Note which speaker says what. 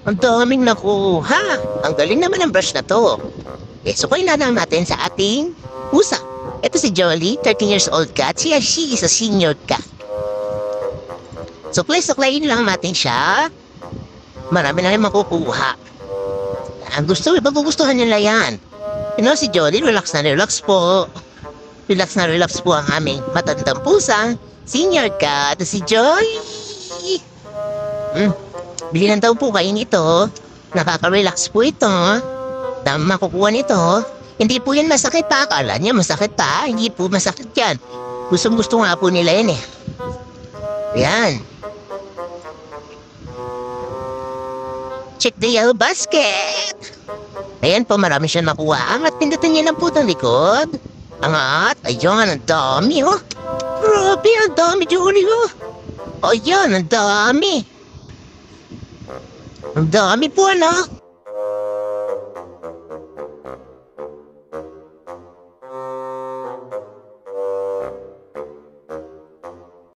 Speaker 1: Ang daming nakuha. Ang galing naman ng brush na to. Sukay na lang natin sa ating pusa. Ito si Jolly, 13 years old cat. She is a senior cat. Suklay-suklayin lang natin siya. Marami na rin makukuha. Ang magugustuhan nila yan. Si Jolly, relax na relax po. Relax na relax po ang aming matandang pusa. Senior cat, si Joy. Bili lang daw po kayo nito. Nakaka-relax po ito. Makukuha nito. Hindi po yan masakit pa. Akala niya masakit pa. Hindi po masakit yan. Gustong-gusto nga po nila yan eh. Yan. Check the yellow basket. Ayan po, marami siyang nakuha. Angat, pindutin niya lang po ng likod. Angat. Ayan, ang dami oh. Grabe, ang dami, Julie oh. Ayan, ang dami. Ang dami po, ano?